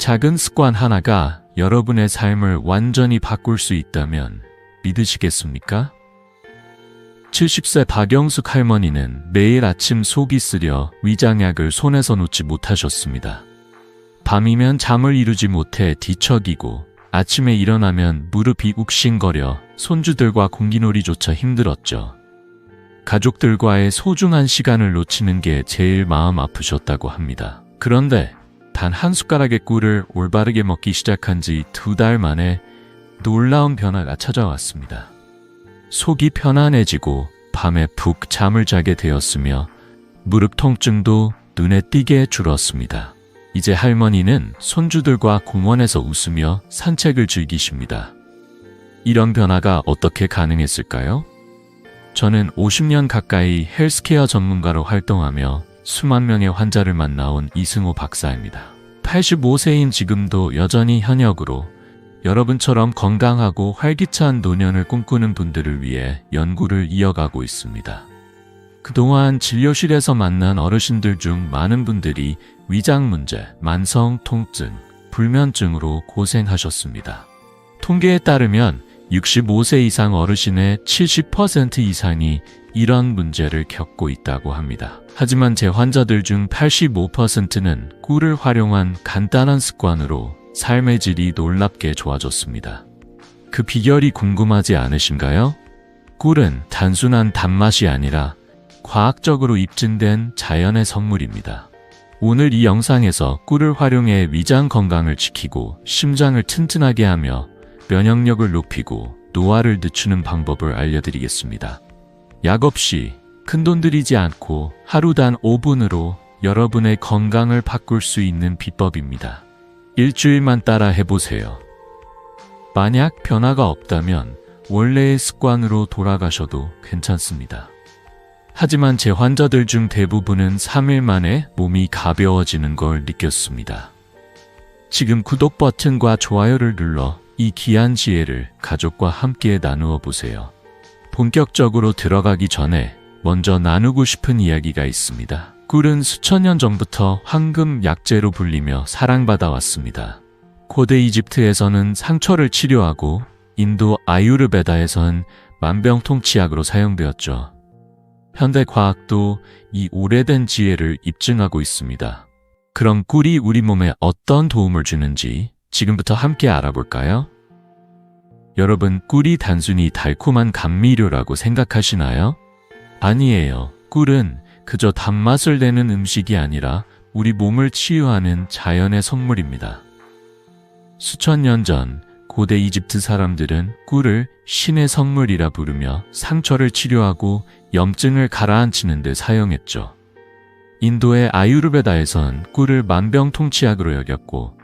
작은 습관 하나가 여러분의 삶을 완전히 바꿀 수 있다면 믿으시겠습니까? 70세 박영숙 할머니는 매일 아침 속이 쓰려 위장약을 손에서 놓지 못하셨습니다. 밤이면 잠을 이루지 못해 뒤척이고 아침에 일어나면 무릎이 욱신거려 손주들과 공기놀이조차 힘들었죠. 가족들과의 소중한 시간을 놓치는 게 제일 마음 아프셨다고 합니다. 그런데 단 한 숟가락의 꿀을 올바르게 먹기 시작한 지 2달 만에 놀라운 변화가 찾아왔습니다. 속이 편안해지고 밤에 푹 잠을 자게 되었으며 무릎 통증도 눈에 띄게 줄었습니다. 이제 할머니는 손주들과 공원에서 웃으며 산책을 즐기십니다. 이런 변화가 어떻게 가능했을까요? 저는 50년 가까이 헬스케어 전문가로 활동하며 수만 명의 환자를 만나온 이승호 박사입니다. 85세인 지금도 여전히 현역으로 여러분처럼 건강하고 활기찬 노년을 꿈꾸는 분들을 위해 연구를 이어가고 있습니다. 그동안 진료실에서 만난 어르신들 중 많은 분들이 위장 문제, 만성 통증, 불면증으로 고생하셨습니다. 통계에 따르면 65세 이상 어르신의 70% 이상이 이런 문제를 겪고 있다고 합니다. 하지만 제 환자들 중 85%는 꿀을 활용한 간단한 습관으로 삶의 질이 놀랍게 좋아졌습니다. 그 비결이 궁금하지 않으신가요? 꿀은 단순한 단맛이 아니라 과학적으로 입증된 자연의 선물입니다. 오늘 이 영상에서 꿀을 활용해 위장 건강을 지키고 심장을 튼튼하게 하며 면역력을 높이고 노화를 늦추는 방법을 알려드리겠습니다. 약 없이 큰돈 들이지 않고 하루 단 5분으로 여러분의 건강을 바꿀 수 있는 비법입니다. 일주일만 따라 해보세요. 만약 변화가 없다면 원래의 습관으로 돌아가셔도 괜찮습니다. 하지만 제 환자들 중 대부분은 3일 만에 몸이 가벼워지는 걸 느꼈습니다. 지금 구독 버튼과 좋아요를 눌러 이 귀한 지혜를 가족과 함께 나누어 보세요. 본격적으로 들어가기 전에 먼저 나누고 싶은 이야기가 있습니다. 꿀은 수천 년 전부터 황금 약재로 불리며 사랑받아 왔습니다. 고대 이집트에서는 상처를 치료하고 인도 아유르베다에서는 만병통치약으로 사용되었죠. 현대 과학도 이 오래된 지혜를 입증하고 있습니다. 그럼 꿀이 우리 몸에 어떤 도움을 주는지 지금부터 함께 알아볼까요? 여러분, 꿀이 단순히 달콤한 감미료라고 생각하시나요? 아니에요. 꿀은 그저 단맛을 내는 음식이 아니라 우리 몸을 치유하는 자연의 선물입니다. 수천 년 전 고대 이집트 사람들은 꿀을 신의 선물이라 부르며 상처를 치료하고 염증을 가라앉히는 데 사용했죠. 인도의 아유르베다에선 꿀을 만병통치약으로 여겼고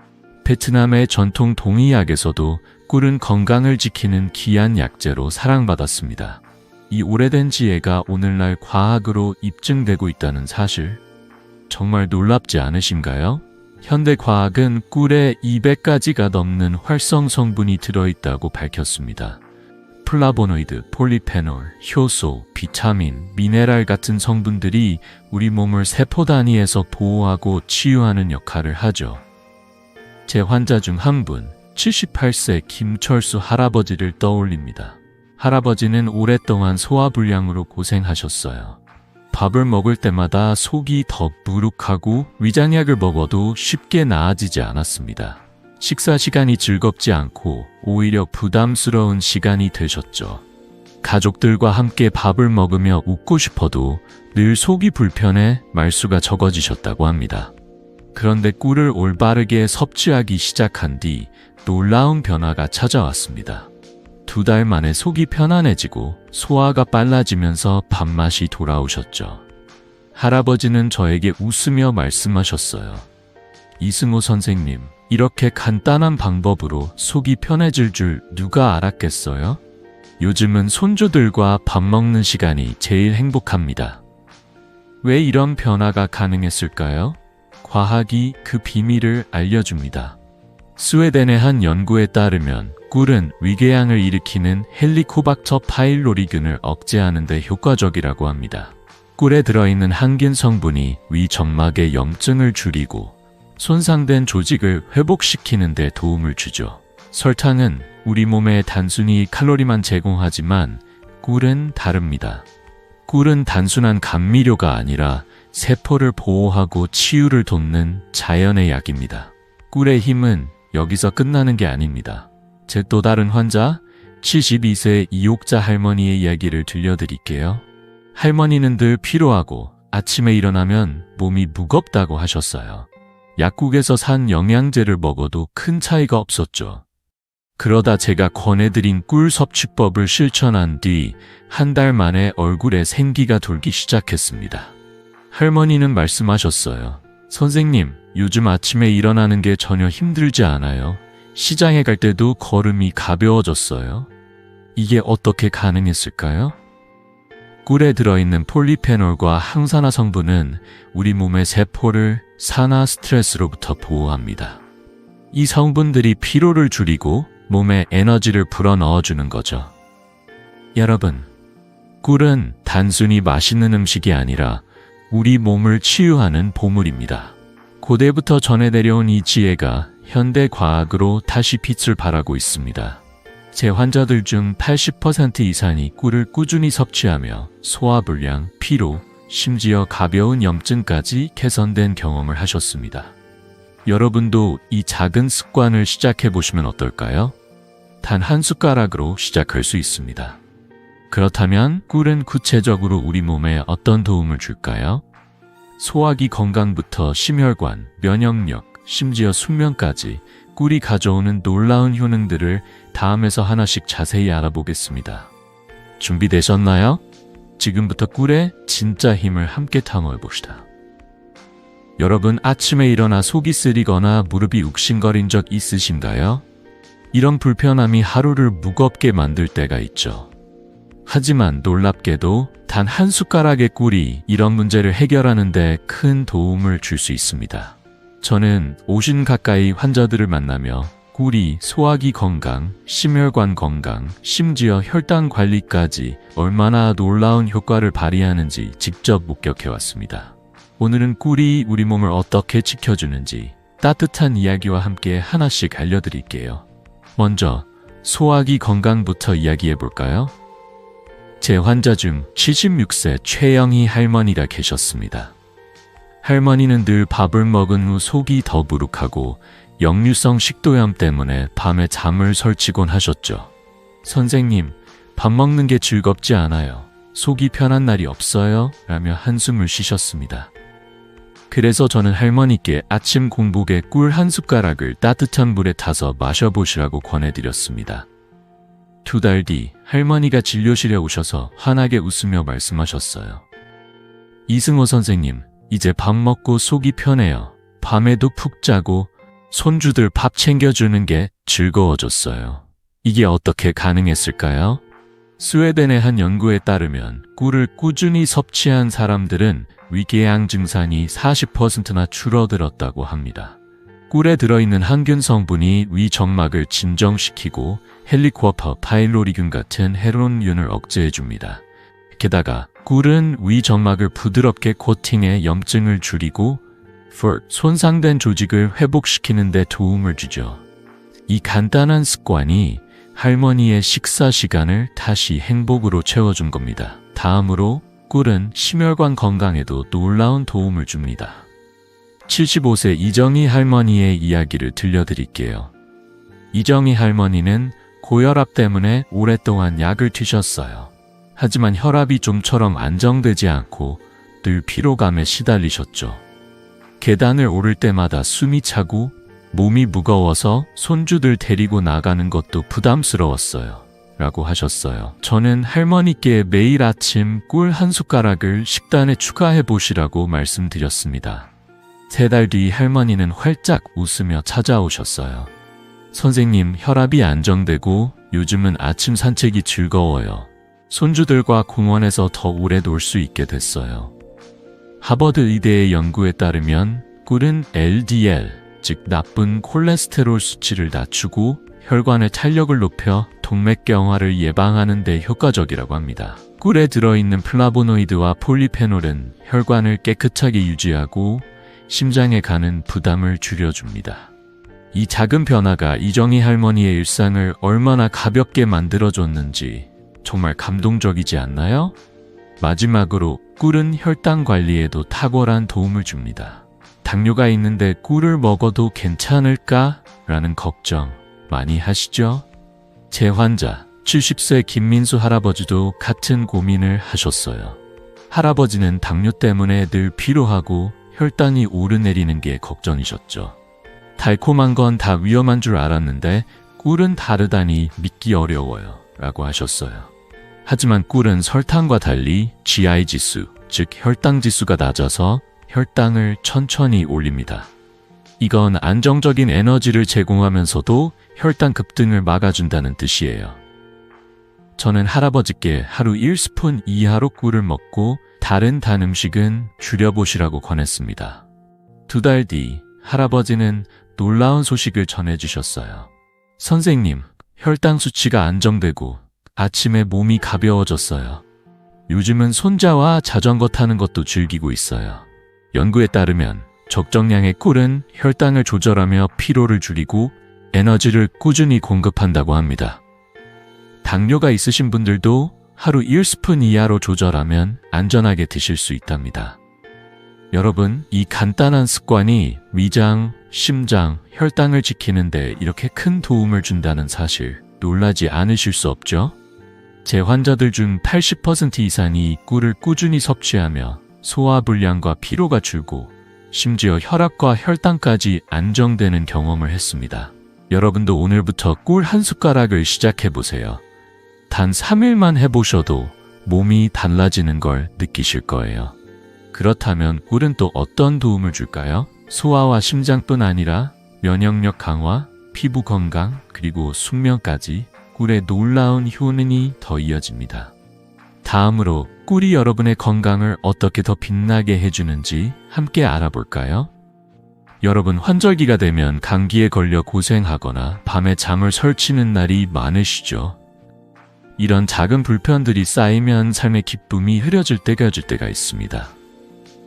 베트남의 전통 동의약에서도 꿀은 건강을 지키는 귀한 약재로 사랑받았습니다. 이 오래된 지혜가 오늘날 과학으로 입증되고 있다는 사실, 정말 놀랍지 않으신가요? 현대 과학은 꿀에 200가지가 넘는 활성 성분이 들어있다고 밝혔습니다. 플라보노이드, 폴리페놀, 효소, 비타민, 미네랄 같은 성분들이 우리 몸을 세포 단위에서 보호하고 치유하는 역할을 하죠. 제 환자 중 한 분, 78세 김철수 할아버지를 떠올립니다. 할아버지는 오랫동안 소화불량으로 고생하셨어요. 밥을 먹을 때마다 속이 더부룩하고 위장약을 먹어도 쉽게 나아지지 않았습니다. 식사 시간이 즐겁지 않고 오히려 부담스러운 시간이 되셨죠. 가족들과 함께 밥을 먹으며 웃고 싶어도 늘 속이 불편해 말수가 적어지셨다고 합니다. 그런데 꿀을 올바르게 섭취하기 시작한 뒤 놀라운 변화가 찾아왔습니다. 2달 만에 속이 편안해지고 소화가 빨라지면서 밥맛이 돌아오셨죠. 할아버지는 저에게 웃으며 말씀하셨어요. 이승호 선생님, 이렇게 간단한 방법으로 속이 편해질 줄 누가 알았겠어요? 요즘은 손주들과 밥 먹는 시간이 제일 행복합니다. 왜 이런 변화가 가능했을까요? 과학이 그 비밀을 알려줍니다. 스웨덴의 한 연구에 따르면 꿀은 위궤양을 일으키는 헬리코박터 파일로리균을 억제하는 데 효과적이라고 합니다. 꿀에 들어있는 항균 성분이 위 점막의 염증을 줄이고 손상된 조직을 회복시키는 데 도움을 주죠. 설탕은 우리 몸에 단순히 칼로리만 제공하지만 꿀은 다릅니다. 꿀은 단순한 감미료가 아니라 세포를 보호하고 치유를 돕는 자연의 약입니다. 꿀의 힘은 여기서 끝나는 게 아닙니다. 제 또 다른 환자, 72세 이옥자 할머니의 이야기를 들려드릴게요. 할머니는 늘 피로하고 아침에 일어나면 몸이 무겁다고 하셨어요. 약국에서 산 영양제를 먹어도 큰 차이가 없었죠. 그러다 제가 권해드린 꿀 섭취법을 실천한 뒤 한 달 만에 얼굴에 생기가 돌기 시작했습니다. 할머니는 말씀하셨어요. 선생님, 요즘 아침에 일어나는 게 전혀 힘들지 않아요. 시장에 갈 때도 걸음이 가벼워졌어요. 이게 어떻게 가능했을까요? 꿀에 들어있는 폴리페놀과 항산화 성분은 우리 몸의 세포를 산화 스트레스로부터 보호합니다. 이 성분들이 피로를 줄이고 몸에 에너지를 불어넣어주는 거죠. 여러분, 꿀은 단순히 맛있는 음식이 아니라 우리 몸을 치유하는 보물입니다. 고대부터 전해 내려온 이 지혜가 현대 과학으로 다시 빛을 발하고 있습니다. 제 환자들 중 80% 이상이 꿀을 꾸준히 섭취하며 소화불량, 피로, 심지어 가벼운 염증까지 개선된 경험을 하셨습니다. 여러분도 이 작은 습관을 시작해 보시면 어떨까요? 단 한 숟가락으로 시작할 수 있습니다. 그렇다면 꿀은 구체적으로 우리 몸에 어떤 도움을 줄까요? 소화기 건강부터 심혈관, 면역력, 심지어 숙면까지 꿀이 가져오는 놀라운 효능들을 다음에서 하나씩 자세히 알아보겠습니다. 준비되셨나요? 지금부터 꿀의 진짜 힘을 함께 탐험해 봅시다. 여러분, 아침에 일어나 속이 쓰리거나 무릎이 욱신거린 적 있으신가요? 이런 불편함이 하루를 무겁게 만들 때가 있죠. 하지만 놀랍게도 단 한 숟가락의 꿀이 이런 문제를 해결하는 데 큰 도움을 줄 수 있습니다. 저는 50 가까이 환자들을 만나며 꿀이 소화기 건강, 심혈관 건강, 심지어 혈당 관리까지 얼마나 놀라운 효과를 발휘하는지 직접 목격해왔습니다. 오늘은 꿀이 우리 몸을 어떻게 지켜주는지 따뜻한 이야기와 함께 하나씩 알려드릴게요. 먼저 소화기 건강부터 이야기해볼까요? 제 환자 중 76세 최영희 할머니가 계셨습니다. 할머니는 늘 밥을 먹은 후 속이 더부룩하고 역류성 식도염 때문에 밤에 잠을 설치곤 하셨죠. 선생님, 밥 먹는 게 즐겁지 않아요. 속이 편한 날이 없어요? 라며 한숨을 쉬셨습니다. 그래서 저는 할머니께 아침 공복에 꿀 한 숟가락을 따뜻한 물에 타서 마셔보시라고 권해드렸습니다. 2달 뒤 할머니가 진료실에 오셔서 환하게 웃으며 말씀하셨어요. 이승호 선생님, 이제 밥 먹고 속이 편해요. 밤에도 푹 자고 손주들 밥 챙겨주는 게 즐거워졌어요. 이게 어떻게 가능했을까요? 스웨덴의 한 연구에 따르면 꿀을 꾸준히 섭취한 사람들은 위궤양 증상이 40%나 줄어들었다고 합니다. 꿀에 들어있는 항균 성분이 위 점막을 진정시키고 헬리코퍼 파일로리균 같은 해로운균을 억제해줍니다. 게다가 꿀은 위 점막을 부드럽게 코팅해 염증을 줄이고 손상된 조직을 회복시키는 데 도움을 주죠. 이 간단한 습관이 할머니의 식사 시간을 다시 행복으로 채워준 겁니다. 다음으로 꿀은 심혈관 건강에도 놀라운 도움을 줍니다. 75세 이정희 할머니의 이야기를 들려드릴게요. 이정희 할머니는 고혈압 때문에 오랫동안 약을 드셨어요. 하지만 혈압이 좀처럼 안정되지 않고 늘 피로감에 시달리셨죠. 계단을 오를 때마다 숨이 차고 몸이 무거워서 손주들 데리고 나가는 것도 부담스러웠어요. 라고 하셨어요. 저는 할머니께 매일 아침 꿀 한 숟가락을 식단에 추가해 보시라고 말씀드렸습니다. 3달 뒤 할머니는 활짝 웃으며 찾아오셨어요. 선생님, 혈압이 안정되고 요즘은 아침 산책이 즐거워요. 손주들과 공원에서 더 오래 놀 수 있게 됐어요. 하버드 의대의 연구에 따르면 꿀은 LDL, 즉 나쁜 콜레스테롤 수치를 낮추고 혈관의 탄력을 높여 동맥경화를 예방하는 데 효과적이라고 합니다. 꿀에 들어있는 플라보노이드와 폴리페놀은 혈관을 깨끗하게 유지하고 심장에 가는 부담을 줄여줍니다. 이 작은 변화가 이정희 할머니의 일상을 얼마나 가볍게 만들어줬는지 정말 감동적이지 않나요? 마지막으로 꿀은 혈당 관리에도 탁월한 도움을 줍니다. 당뇨가 있는데 꿀을 먹어도 괜찮을까? 라는 걱정 많이 하시죠? 제 환자 70세 김민수 할아버지도 같은 고민을 하셨어요. 할아버지는 당뇨 때문에 늘 피로하고 혈당이 오르내리는 게 걱정이셨죠. 달콤한 건 다 위험한 줄 알았는데 꿀은 다르다니 믿기 어려워요 라고 하셨어요. 하지만 꿀은 설탕과 달리 GI 지수, 즉 혈당 지수가 낮아서 혈당을 천천히 올립니다. 이건 안정적인 에너지를 제공하면서도 혈당 급등을 막아준다는 뜻이에요. 저는 할아버지께 하루 1스푼 이하로 꿀을 먹고 다른 단 음식은 줄여보시라고 권했습니다. 2달 뒤 할아버지는 놀라운 소식을 전해주셨어요. 선생님, 혈당 수치가 안정되고 아침에 몸이 가벼워졌어요. 요즘은 손자와 자전거 타는 것도 즐기고 있어요. 연구에 따르면 적정량의 꿀은 혈당을 조절하며 피로를 줄이고 에너지를 꾸준히 공급한다고 합니다. 당뇨가 있으신 분들도 하루 1스푼 이하로 조절하면 안전하게 드실 수 있답니다. 여러분, 이 간단한 습관이 위장, 심장, 혈당을 지키는데 이렇게 큰 도움을 준다는 사실 놀라지 않으실 수 없죠? 제 환자들 중 80% 이상이 꿀을 꾸준히 섭취하며 소화불량과 피로가 줄고 심지어 혈압과 혈당까지 안정되는 경험을 했습니다. 여러분도 오늘부터 꿀 한 숟가락을 시작해보세요. 단 3일만 해보셔도 몸이 달라지는 걸 느끼실 거예요. 그렇다면 꿀은 또 어떤 도움을 줄까요? 소화와 심장뿐 아니라 면역력 강화, 피부 건강, 그리고 숙면까지 꿀의 놀라운 효능이 더 이어집니다. 다음으로 꿀이 여러분의 건강을 어떻게 더 빛나게 해주는지 함께 알아볼까요? 여러분, 환절기가 되면 감기에 걸려 고생하거나 밤에 잠을 설치는 날이 많으시죠? 이런 작은 불편들이 쌓이면 삶의 기쁨이 흐려질 때가 있습니다.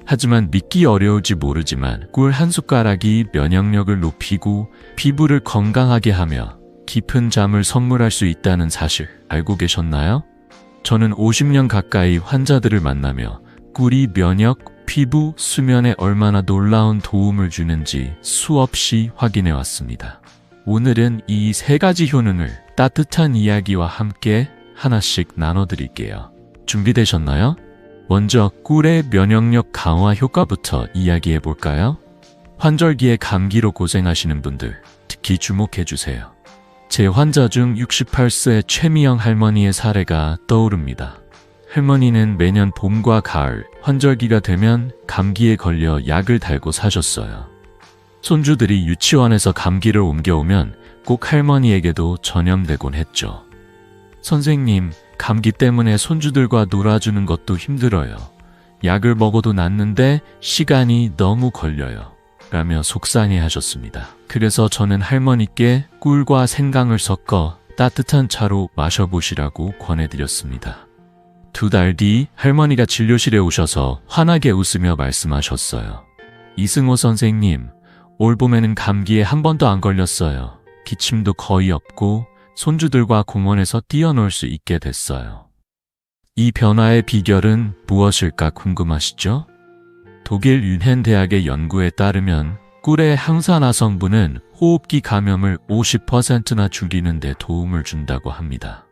하지만 믿기 어려울지 모르지만 꿀 한 숟가락이 면역력을 높이고 피부를 건강하게 하며 깊은 잠을 선물할 수 있다는 사실 알고 계셨나요? 저는 50년 가까이 환자들을 만나며 꿀이 면역, 피부, 수면에 얼마나 놀라운 도움을 주는지 수없이 확인해 왔습니다. 오늘은 이 3가지 효능을 따뜻한 이야기와 함께 하나씩 나눠드릴게요. 준비되셨나요? 먼저 꿀의 면역력 강화 효과부터 이야기해 볼까요? 환절기에 감기로 고생하시는 분들 특히 주목해 주세요. 제 환자 중 68세 최미영 할머니의 사례가 떠오릅니다. 할머니는 매년 봄과 가을, 환절기가 되면 감기에 걸려 약을 달고 사셨어요. 손주들이 유치원에서 감기를 옮겨오면 꼭 할머니에게도 전염되곤 했죠. 선생님, 감기 때문에 손주들과 놀아주는 것도 힘들어요. 약을 먹어도 낫는데 시간이 너무 걸려요. 라며 속상해 하셨습니다. 그래서 저는 할머니께 꿀과 생강을 섞어 따뜻한 차로 마셔보시라고 권해드렸습니다. 2달 뒤 할머니가 진료실에 오셔서 환하게 웃으며 말씀하셨어요. 이승호 선생님, 올 봄에는 감기에 한 번도 안 걸렸어요. 기침도 거의 없고 손주들과 공원에서 뛰어놀 수 있게 됐어요. 이 변화의 비결은 무엇일까 궁금하시죠? 독일 뮌헨 대학의 연구에 따르면 꿀의 항산화 성분은 호흡기 감염을 50%나 줄이는 데 도움을 준다고 합니다.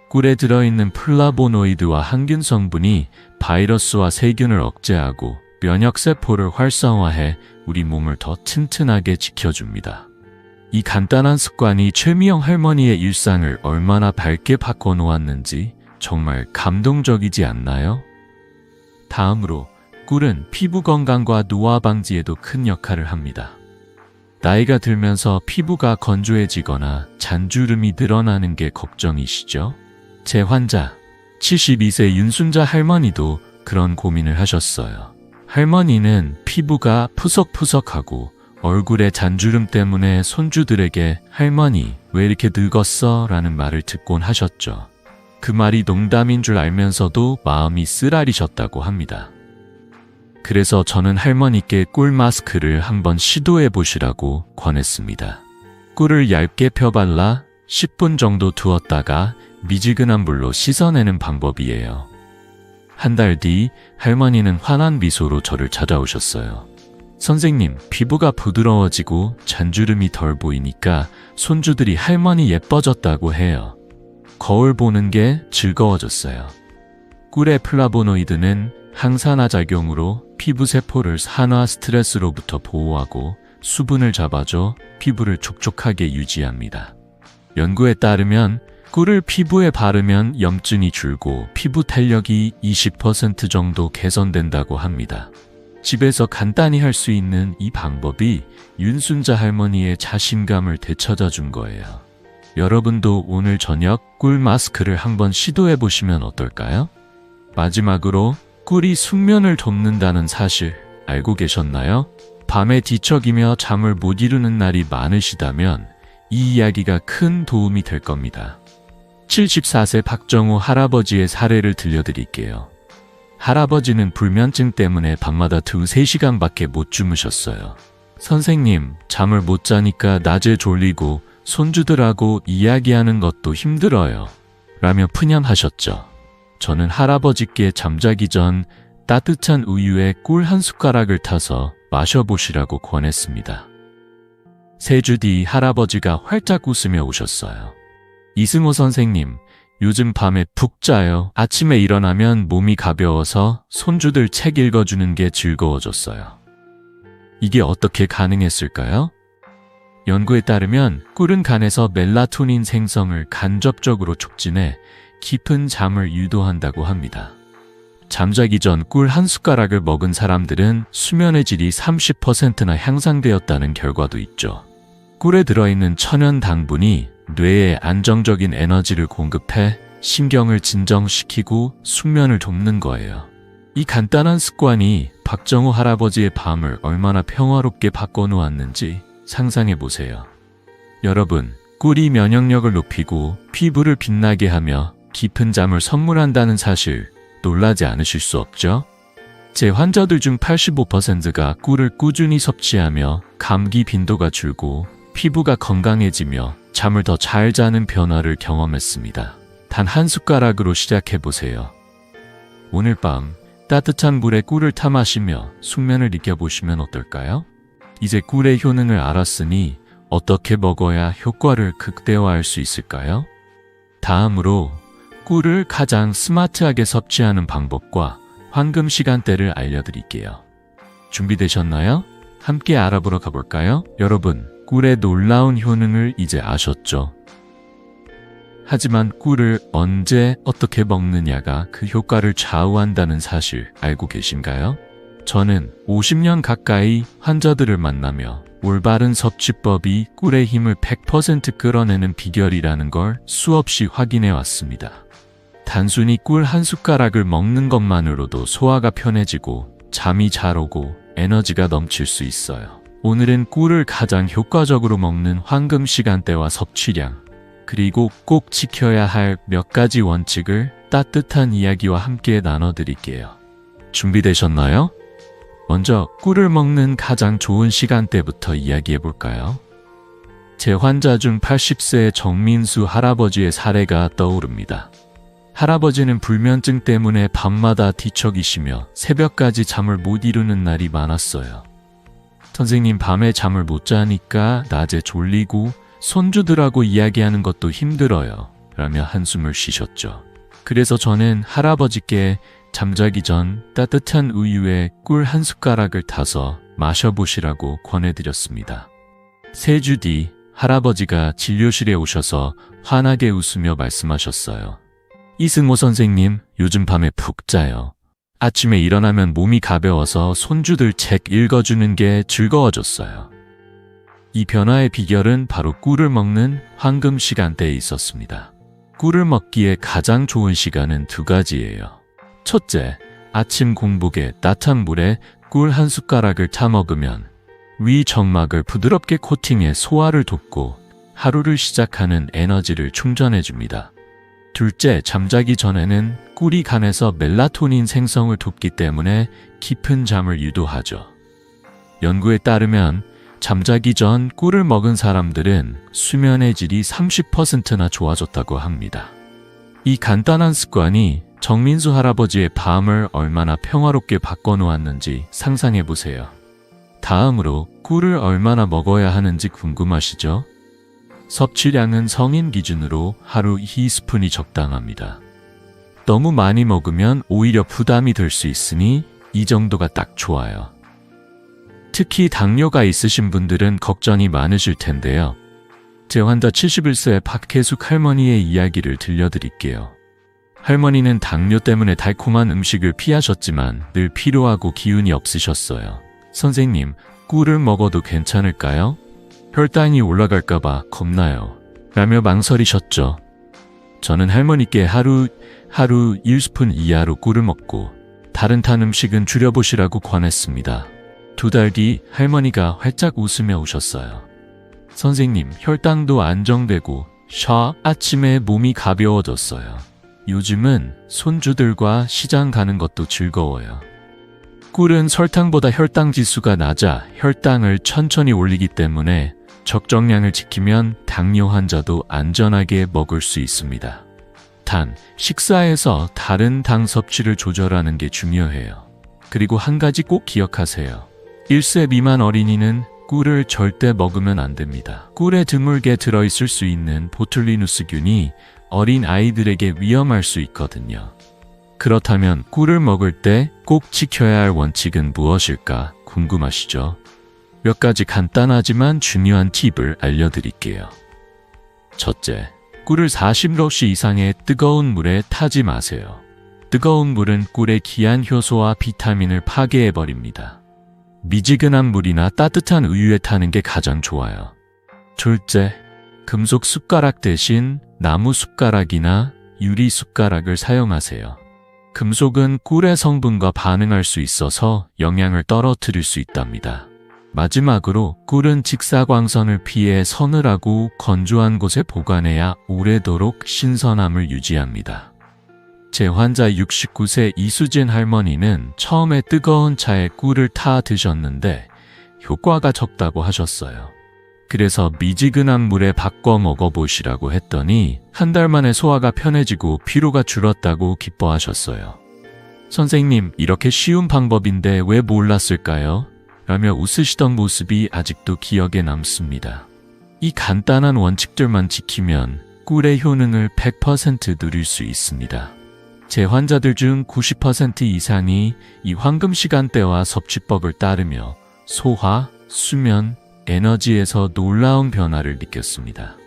꿀에 들어있는 플라보노이드와 항균 성분이 바이러스와 세균을 억제하고 면역세포를 활성화해 우리 몸을 더 튼튼하게 지켜줍니다. 이 간단한 습관이 최미영 할머니의 일상을 얼마나 밝게 바꿔놓았는지 정말 감동적이지 않나요? 다음으로 꿀은 피부 건강과 노화 방지에도 큰 역할을 합니다. 나이가 들면서 피부가 건조해지거나 잔주름이 늘어나는 게 걱정이시죠? 제 환자 72세 윤순자 할머니도 그런 고민을 하셨어요. 할머니는 피부가 푸석푸석하고 얼굴에 잔주름 때문에 손주들에게 할머니 왜 이렇게 늙었어? 라는 말을 듣곤 하셨죠. 그 말이 농담인 줄 알면서도 마음이 쓰라리셨다고 합니다. 그래서 저는 할머니께 꿀 마스크를 한번 시도해 보시라고 권했습니다. 꿀을 얇게 펴발라 10분 정도 두었다가 미지근한 물로 씻어내는 방법이에요. 한 달 뒤 할머니는 환한 미소로 저를 찾아오셨어요. 선생님, 피부가 부드러워지고 잔주름이 덜 보이니까 손주들이 할머니 예뻐졌다고 해요. 거울 보는 게 즐거워졌어요. 꿀의 플라보노이드는 항산화 작용으로 피부 세포를 산화 스트레스로부터 보호하고 수분을 잡아줘 피부를 촉촉하게 유지합니다. 연구에 따르면 꿀을 피부에 바르면 염증이 줄고 피부 탄력이 20% 정도 개선된다고 합니다. 집에서 간단히 할 수 있는 이 방법이 윤순자 할머니의 자신감을 되찾아 준 거예요. 여러분도 오늘 저녁 꿀 마스크를 한번 시도해 보시면 어떨까요? 마지막으로 꿀이 숙면을 돕는다는 사실 알고 계셨나요? 밤에 뒤척이며 잠을 못 이루는 날이 많으시다면 이 이야기가 큰 도움이 될 겁니다. 74세 박정우 할아버지의 사례를 들려드릴게요. 할아버지는 불면증 때문에 밤마다 2-3시간밖에 못 주무셨어요. 선생님, 잠을 못 자니까 낮에 졸리고 손주들하고 이야기하는 것도 힘들어요. 라며 푸념하셨죠. 저는 할아버지께 잠자기 전 따뜻한 우유에 꿀 한 숟가락을 타서 마셔보시라고 권했습니다. 3주 뒤 할아버지가 활짝 웃으며 오셨어요. 이승호 선생님, 요즘 밤에 푹 자요. 아침에 일어나면 몸이 가벼워서 손주들 책 읽어주는 게 즐거워졌어요. 이게 어떻게 가능했을까요? 연구에 따르면 꿀은 간에서 멜라토닌 생성을 간접적으로 촉진해 깊은 잠을 유도한다고 합니다. 잠자기 전 꿀 한 숟가락을 먹은 사람들은 수면의 질이 30%나 향상되었다는 결과도 있죠. 꿀에 들어있는 천연 당분이 뇌에 안정적인 에너지를 공급해 신경을 진정시키고 숙면을 돕는 거예요. 이 간단한 습관이 박정우 할아버지의 밤을 얼마나 평화롭게 바꿔놓았는지 상상해 보세요. 여러분, 꿀이 면역력을 높이고 피부를 빛나게 하며 깊은 잠을 선물한다는 사실 놀라지 않으실 수 없죠? 제 환자들 중 85%가 꿀을 꾸준히 섭취하며 감기 빈도가 줄고 피부가 건강해지며 잠을 더 잘 자는 변화를 경험했습니다. 단 한 숟가락으로 시작해보세요. 오늘 밤 따뜻한 물에 꿀을 타 마시며 숙면을 느껴보시면 어떨까요? 이제 꿀의 효능을 알았으니 어떻게 먹어야 효과를 극대화할 수 있을까요? 다음으로 꿀을 가장 스마트하게 섭취하는 방법과 황금 시간대를 알려드릴게요. 준비되셨나요? 함께 알아보러 가볼까요? 여러분, 꿀의 놀라운 효능을 이제 아셨죠? 하지만 꿀을 언제 어떻게 먹느냐가 그 효과를 좌우한다는 사실 알고 계신가요? 저는 50년 가까이 환자들을 만나며 올바른 섭취법이 꿀의 힘을 100% 끌어내는 비결이라는 걸 수없이 확인해 왔습니다. 단순히 꿀 한 숟가락을 먹는 것만으로도 소화가 편해지고 잠이 잘 오고 에너지가 넘칠 수 있어요. 오늘은 꿀을 가장 효과적으로 먹는 황금 시간대와 섭취량, 그리고 꼭 지켜야 할 몇 가지 원칙을 따뜻한 이야기와 함께 나눠드릴게요. 준비되셨나요? 먼저 꿀을 먹는 가장 좋은 시간대부터 이야기해볼까요? 제 환자 중 80세 정민수 할아버지의 사례가 떠오릅니다. 할아버지는 불면증 때문에 밤마다 뒤척이시며 새벽까지 잠을 못 이루는 날이 많았어요. 선생님, 밤에 잠을 못 자니까 낮에 졸리고 손주들하고 이야기하는 것도 힘들어요. 라며 한숨을 쉬셨죠. 그래서 저는 할아버지께 잠자기 전 따뜻한 우유에 꿀 한 숟가락을 타서 마셔보시라고 권해드렸습니다. 3주 뒤 할아버지가 진료실에 오셔서 환하게 웃으며 말씀하셨어요. 이승호 선생님, 요즘 밤에 푹 자요. 아침에 일어나면 몸이 가벼워서 손주들 책 읽어주는 게 즐거워졌어요. 이 변화의 비결은 바로 꿀을 먹는 황금 시간대에 있었습니다. 꿀을 먹기에 가장 좋은 시간은 2가지예요. 첫째, 아침 공복에 따뜻한 물에 꿀 한 숟가락을 타 먹으면 위 점막을 부드럽게 코팅해 소화를 돕고 하루를 시작하는 에너지를 충전해줍니다. 둘째, 잠자기 전에는 꿀이 간에서 멜라토닌 생성을 돕기 때문에 깊은 잠을 유도하죠. 연구에 따르면 잠자기 전 꿀을 먹은 사람들은 수면의 질이 30%나 좋아졌다고 합니다. 이 간단한 습관이 정민수 할아버지의 밤을 얼마나 평화롭게 바꿔놓았는지 상상해보세요. 다음으로 꿀을 얼마나 먹어야 하는지 궁금하시죠? 섭취량은 성인 기준으로 하루 2스푼이 적당합니다. 너무 많이 먹으면 오히려 부담이 될 수 있으니 이 정도가 딱 좋아요. 특히 당뇨가 있으신 분들은 걱정이 많으실 텐데요. 제 환자 71세 박혜숙 할머니의 이야기를 들려드릴게요. 할머니는 당뇨 때문에 달콤한 음식을 피하셨지만 늘 피로하고 기운이 없으셨어요. 선생님, 꿀을 먹어도 괜찮을까요? 혈당이 올라갈까봐 겁나요. 라며 망설이셨죠. 저는 할머니께 하루 1스푼 이하로 꿀을 먹고 다른 탄 음식은 줄여보시라고 권했습니다. 2달 뒤 할머니가 활짝 웃으며 오셨어요. 선생님, 혈당도 안정되고 아침에 몸이 가벼워졌어요. 요즘은 손주들과 시장 가는 것도 즐거워요. 꿀은 설탕보다 혈당 지수가 낮아 혈당을 천천히 올리기 때문에 적정량을 지키면 당뇨 환자도 안전하게 먹을 수 있습니다. 단, 식사에서 다른 당 섭취를 조절하는 게 중요해요. 그리고 한 가지 꼭 기억하세요. 1세 미만 어린이는 꿀을 절대 먹으면 안 됩니다. 꿀에 드물게 들어있을 수 있는 보툴리누스균이 어린 아이들에게 위험할 수 있거든요. 그렇다면 꿀을 먹을 때 꼭 지켜야 할 원칙은 무엇일까 궁금하시죠? 몇 가지 간단하지만 중요한 팁을 알려드릴게요. 첫째, 꿀을 40도 이상의 뜨거운 물에 타지 마세요. 뜨거운 물은 꿀의 귀한 효소와 비타민을 파괴해버립니다. 미지근한 물이나 따뜻한 우유에 타는 게 가장 좋아요. 둘째, 금속 숟가락 대신 나무 숟가락이나 유리 숟가락을 사용하세요. 금속은 꿀의 성분과 반응할 수 있어서 영양을 떨어뜨릴 수 있답니다. 마지막으로 꿀은 직사광선을 피해 서늘하고 건조한 곳에 보관해야 오래도록 신선함을 유지합니다. 제 환자 69세 이수진 할머니는 처음에 뜨거운 차에 꿀을 타 드셨는데 효과가 적다고 하셨어요. 그래서 미지근한 물에 바꿔 먹어보시라고 했더니 한 달 만에 소화가 편해지고 피로가 줄었다고 기뻐하셨어요. 선생님, 이렇게 쉬운 방법인데 왜 몰랐을까요? 라며 웃으시던 모습이 아직도 기억에 남습니다. 이 간단한 원칙들만 지키면 꿀의 효능을 100% 누릴 수 있습니다. 제 환자들 중 90% 이상이 이 황금 시간대와 섭취법을 따르며 소화, 수면, 에너지에서 놀라운 변화를 느꼈습니다.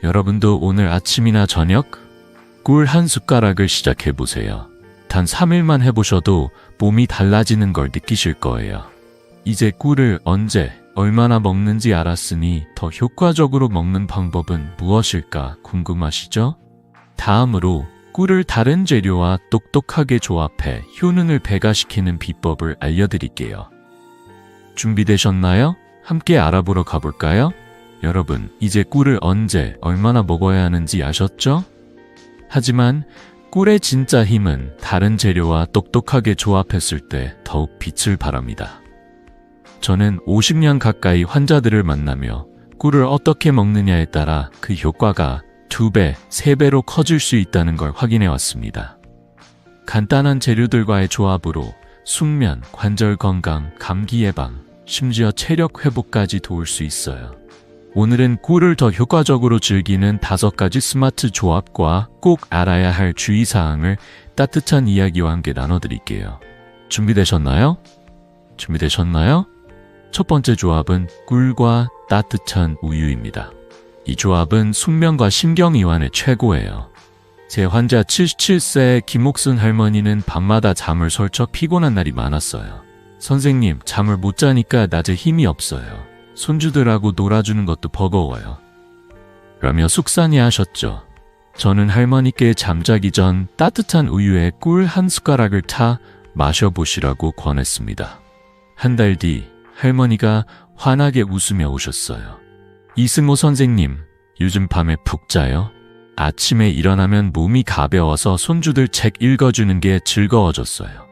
여러분도 오늘 아침이나 저녁 꿀 한 숟가락을 시작해보세요. 단 3일만 해보셔도 몸이 달라지는 걸 느끼실 거예요. 이제 꿀을 언제, 얼마나 먹는지 알았으니 더 효과적으로 먹는 방법은 무엇일까 궁금하시죠? 다음으로 꿀을 다른 재료와 똑똑하게 조합해 효능을 배가시키는 비법을 알려드릴게요. 준비되셨나요? 함께 알아보러 가볼까요? 여러분, 이제 꿀을 언제, 얼마나 먹어야 하는지 아셨죠? 하지만 꿀의 진짜 힘은 다른 재료와 똑똑하게 조합했을 때 더욱 빛을 발합니다. 저는 50년 가까이 환자들을 만나며 꿀을 어떻게 먹느냐에 따라 그 효과가 2배, 3배로 커질 수 있다는 걸 확인해 왔습니다. 간단한 재료들과의 조합으로 숙면, 관절 건강, 감기 예방, 심지어 체력 회복까지 도울 수 있어요. 오늘은 꿀을 더 효과적으로 즐기는 5가지 스마트 조합과 꼭 알아야 할 주의사항을 따뜻한 이야기와 함께 나눠드릴게요. 준비되셨나요? 첫 번째 조합은 꿀과 따뜻한 우유입니다. 이 조합은 숙면과 신경이완에 최고예요. 제 환자 77세 김옥순 할머니는 밤마다 잠을 설쳐 피곤한 날이 많았어요. 선생님, 잠을 못 자니까 낮에 힘이 없어요. 손주들하고 놀아주는 것도 버거워요. 라며 속상해하셨죠. 저는 할머니께 잠자기 전 따뜻한 우유에 꿀 한 숟가락을 타 마셔보시라고 권했습니다. 한 달 뒤 할머니가 환하게 웃으며 오셨어요. 이승호 선생님, 요즘 밤에 푹 자요? 아침에 일어나면 몸이 가벼워서 손주들 책 읽어주는 게 즐거워졌어요.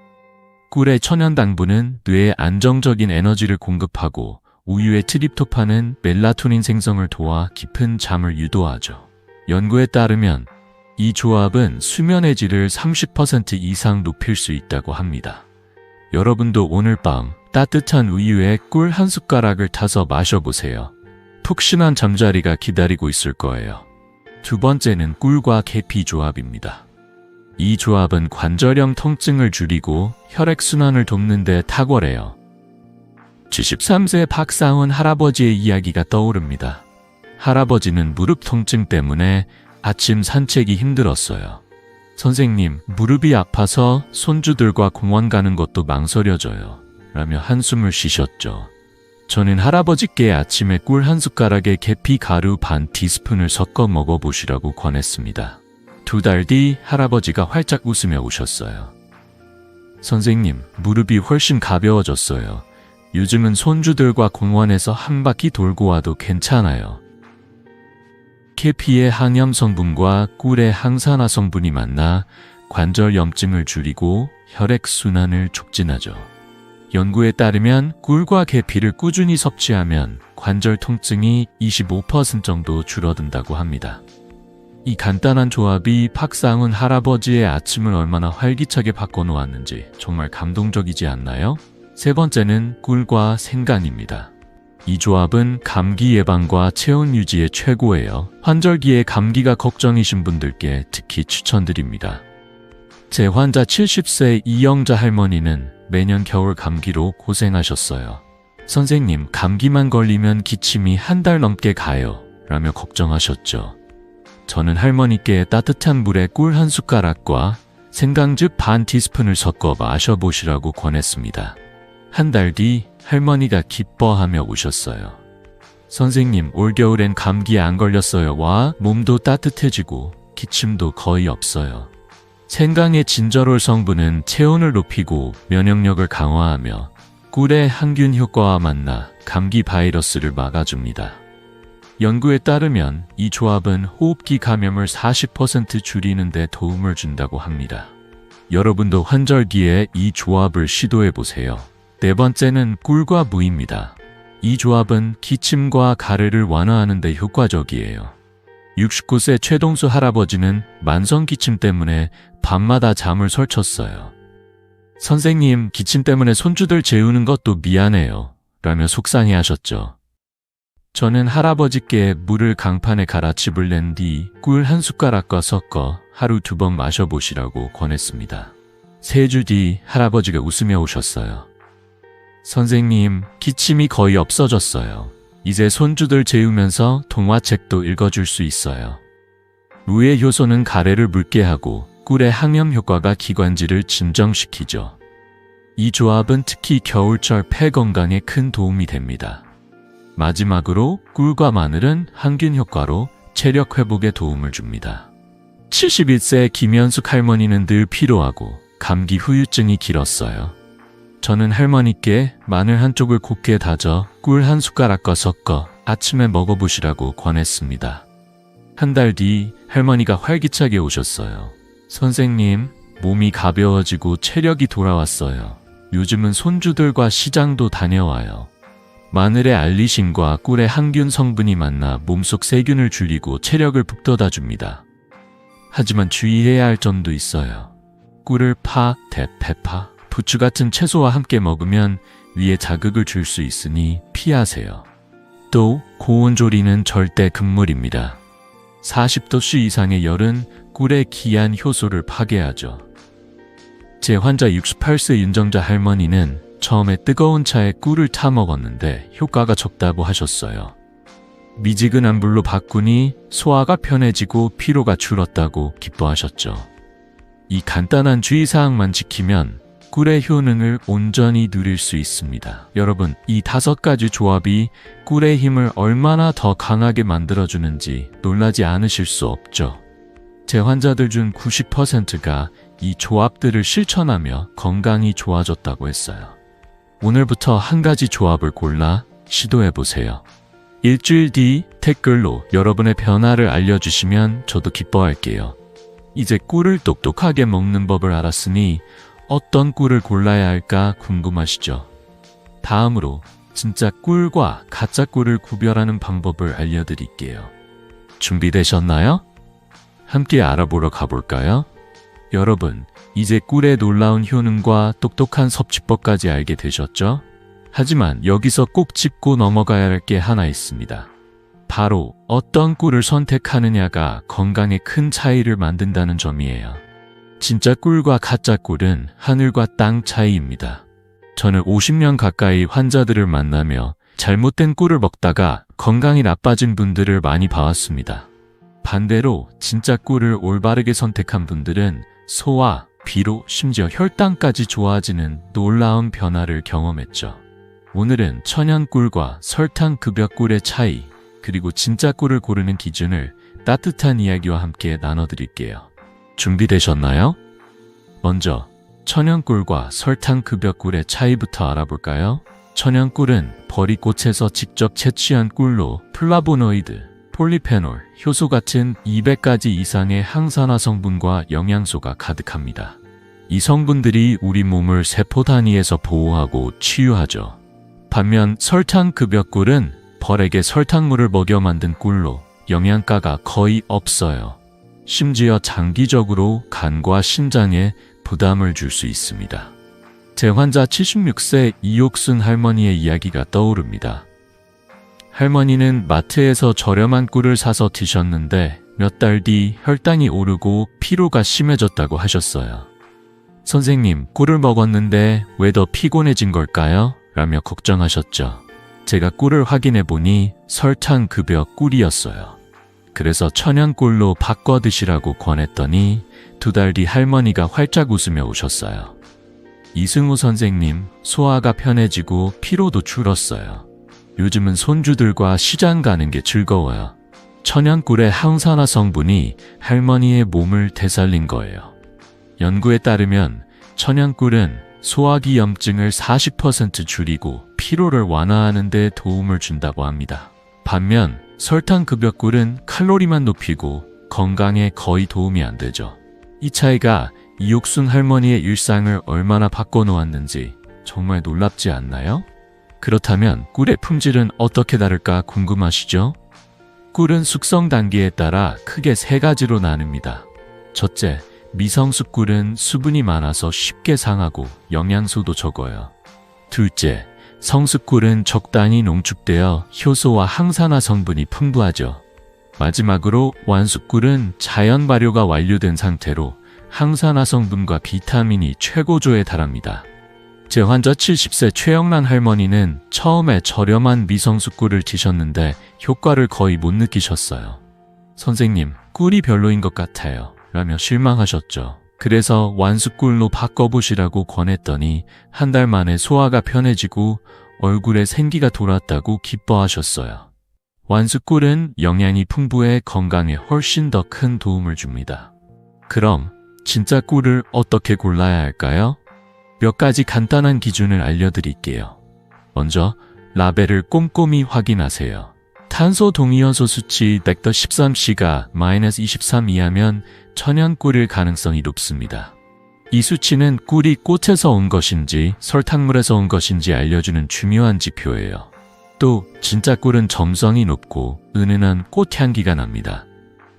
꿀의 천연당분은 뇌에 안정적인 에너지를 공급하고 우유의 트립토판은 멜라토닌 생성을 도와 깊은 잠을 유도하죠. 연구에 따르면 이 조합은 수면의 질을 30% 이상 높일 수 있다고 합니다. 여러분도 오늘 밤 따뜻한 우유에 꿀 한 숟가락을 타서 마셔보세요. 푹신한 잠자리가 기다리고 있을 거예요. 두 번째는 꿀과 계피 조합입니다. 이 조합은 관절형 통증을 줄이고 혈액순환을 돕는 데 탁월해요. 73세 박상훈 할아버지의 이야기가 떠오릅니다. 할아버지는 무릎 통증 때문에 아침 산책이 힘들었어요. 선생님, 무릎이 아파서 손주들과 공원 가는 것도 망설여져요. 라며 한숨을 쉬셨죠. 저는 할아버지께 아침에 꿀 한 숟가락에 계피 가루 반 티스푼을 섞어 먹어보시라고 권했습니다. 2달 뒤 할아버지가 활짝 웃으며 오셨어요. 선생님, 무릎이 훨씬 가벼워졌어요. 요즘은 손주들과 공원에서 한 바퀴 돌고 와도 괜찮아요. 계피의 항염 성분과 꿀의 항산화 성분이 만나 관절 염증을 줄이고 혈액순환을 촉진하죠. 연구에 따르면 꿀과 계피를 꾸준히 섭취하면 관절 통증이 25% 정도 줄어든다고 합니다. 이 간단한 조합이 박상훈 할아버지의 아침을 얼마나 활기차게 바꿔놓았는지 정말 감동적이지 않나요? 세 번째는 꿀과 생강입니다. 이 조합은 감기 예방과 체온 유지에 최고예요. 환절기에 감기가 걱정이신 분들께 특히 추천드립니다. 제 환자 70세 이영자 할머니는 매년 겨울 감기로 고생하셨어요. 선생님, 감기만 걸리면 기침이 한 달 넘게 가요. 라며 걱정하셨죠. 저는 할머니께 따뜻한 물에 꿀 한 숟가락과 생강즙 반 티스푼을 섞어 마셔보시라고 권했습니다. 한 달 뒤 할머니가 기뻐하며 오셨어요. 선생님, 올겨울엔 감기에 안 걸렸어요. 와, 몸도 따뜻해지고 기침도 거의 없어요. 생강의 진저롤 성분은 체온을 높이고 면역력을 강화하며 꿀의 항균 효과와 만나 감기 바이러스를 막아줍니다. 연구에 따르면 이 조합은 호흡기 감염을 40% 줄이는 데 도움을 준다고 합니다. 여러분도 환절기에 이 조합을 시도해보세요. 네 번째는 꿀과 무입니다. 이 조합은 기침과 가래를 완화하는 데 효과적이에요. 69세 최동수 할아버지는 만성 기침 때문에 밤마다 잠을 설쳤어요. 선생님, 기침 때문에 손주들 재우는 것도 미안해요. 라며 속상해하셨죠. 저는 할아버지께 물을 강판에 갈아 즙을 낸 뒤 꿀 한 숟가락과 섞어 하루 2번 마셔보시라고 권했습니다. 3주 뒤 할아버지가 웃으며 오셨어요. 선생님, 기침이 거의 없어졌어요. 이제 손주들 재우면서 동화책도 읽어줄 수 있어요. 무의 효소는 가래를 묽게 하고 꿀의 항염 효과가 기관지를 진정시키죠. 이 조합은 특히 겨울철 폐 건강에 큰 도움이 됩니다. 마지막으로 꿀과 마늘은 항균 효과로 체력 회복에 도움을 줍니다. 71세 김현숙 할머니는 늘 피로하고 감기 후유증이 길었어요. 저는 할머니께 마늘 한쪽을 곱게 다져 꿀 한 숟가락과 섞어 아침에 먹어보시라고 권했습니다. 한 달 뒤 할머니가 활기차게 오셨어요. 선생님, 몸이 가벼워지고 체력이 돌아왔어요. 요즘은 손주들과 시장도 다녀와요. 마늘의 알리신과 꿀의 항균 성분이 만나 몸속 세균을 줄이고 체력을 북돋아 줍니다. 하지만 주의해야 할 점도 있어요. 꿀을 파, 대파, 부추 같은 채소와 함께 먹으면 위에 자극을 줄 수 있으니 피하세요. 또 고온조리는 절대 금물입니다. 40도씨 이상의 열은 꿀의 귀한 효소를 파괴하죠. 제 환자 68세 윤정자 할머니는 처음에 뜨거운 차에 꿀을 타 먹었는데 효과가 적다고 하셨어요. 미지근한 물로 바꾸니 소화가 편해지고 피로가 줄었다고 기뻐하셨죠. 이 간단한 주의사항만 지키면 꿀의 효능을 온전히 누릴 수 있습니다. 여러분, 이 5가지 조합이 꿀의 힘을 얼마나 더 강하게 만들어주는지 놀라지 않으실 수 없죠. 제 환자들 중 90%가 이 조합들을 실천하며 건강이 좋아졌다고 했어요. 오늘부터 한 가지 조합을 골라 시도해보세요. 일주일 뒤 댓글로 여러분의 변화를 알려주시면 저도 기뻐할게요. 이제 꿀을 똑똑하게 먹는 법을 알았으니 어떤 꿀을 골라야 할까 궁금하시죠? 다음으로 진짜 꿀과 가짜 꿀을 구별하는 방법을 알려드릴게요. 준비되셨나요? 함께 알아보러 가볼까요? 여러분, 이제 꿀의 놀라운 효능과 똑똑한 섭취법까지 알게 되셨죠? 하지만 여기서 꼭 짚고 넘어가야 할 게 하나 있습니다. 바로 어떤 꿀을 선택하느냐가 건강에 큰 차이를 만든다는 점이에요. 진짜 꿀과 가짜 꿀은 하늘과 땅 차이입니다. 저는 50년 가까이 환자들을 만나며 잘못된 꿀을 먹다가 건강이 나빠진 분들을 많이 봐왔습니다. 반대로 진짜 꿀을 올바르게 선택한 분들은 소화, 피로, 심지어 혈당까지 좋아지는 놀라운 변화를 경험했죠. 오늘은 천연꿀과 설탕급여꿀의 차이, 그리고 진짜 꿀을 고르는 기준을 따뜻한 이야기와 함께 나눠드릴게요. 준비되셨나요? 먼저 천연꿀과 설탕급여꿀의 차이부터 알아볼까요? 천연꿀은 버리꽃에서 직접 채취한 꿀로 플라보노이드, 폴리페놀, 효소 같은 200가지 이상의 항산화 성분과 영양소가 가득합니다. 이 성분들이 우리 몸을 세포 단위에서 보호하고 치유하죠. 반면 설탕급여꿀은 벌에게 설탕물을 먹여 만든 꿀로 영양가가 거의 없어요. 심지어 장기적으로 간과 심장에 부담을 줄 수 있습니다. 제 환자 76세 이옥순 할머니의 이야기가 떠오릅니다. 할머니는 마트에서 저렴한 꿀을 사서 드셨는데 몇 달 뒤 혈당이 오르고 피로가 심해졌다고 하셨어요. 선생님, 꿀을 먹었는데 왜 더 피곤해진 걸까요? 라며 걱정하셨죠. 제가 꿀을 확인해 보니 설탕급여 꿀이었어요. 그래서 천연꿀로 바꿔 드시라고 권했더니 2달 뒤 할머니가 활짝 웃으며 오셨어요. 이승우 선생님, 소화가 편해지고 피로도 줄었어요. 요즘은 손주들과 시장 가는 게 즐거워요. 천연꿀의 항산화 성분이 할머니의 몸을 되살린 거예요. 연구에 따르면 천연꿀은 소화기 염증을 40% 줄이고 피로를 완화하는 데 도움을 준다고 합니다. 반면 설탕급여꿀은 칼로리만 높이고 건강에 거의 도움이 안 되죠. 이 차이가 이옥순 할머니의 일상을 얼마나 바꿔놓았는지 정말 놀랍지 않나요? 그렇다면 꿀의 품질은 어떻게 다를까 궁금하시죠? 꿀은 숙성 단계에 따라 크게 3가지로 나뉩니다. 첫째, 미성숙 꿀은 수분이 많아서 쉽게 상하고 영양소도 적어요. 둘째, 성숙 꿀은 적당히 농축되어 효소와 항산화 성분이 풍부하죠. 마지막으로 완숙 꿀은 자연 발효가 완료된 상태로 항산화 성분과 비타민이 최고조에 달합니다. 제 환자 70세 최영란 할머니는 처음에 저렴한 미성숙 꿀을 드셨는데 효과를 거의 못 느끼셨어요. 선생님, 꿀이 별로인 것 같아요. 라며 실망하셨죠. 그래서 완숙꿀로 바꿔보시라고 권했더니 1달 만에 소화가 편해지고 얼굴에 생기가 돌았다고 기뻐하셨어요. 완숙꿀은 영양이 풍부해 건강에 훨씬 더 큰 도움을 줍니다. 그럼 진짜 꿀을 어떻게 골라야 할까요? 몇 가지 간단한 기준을 알려드릴게요. 먼저 라벨을 꼼꼼히 확인하세요. 탄소 동위원소 수치 벡터 13C가 -23 이하면 천연꿀일 가능성이 높습니다. 이 수치는 꿀이 꽃에서 온 것인지 설탕물에서 온 것인지 알려주는 중요한 지표예요. 또 진짜 꿀은 점성이 높고 은은한 꽃향기가 납니다.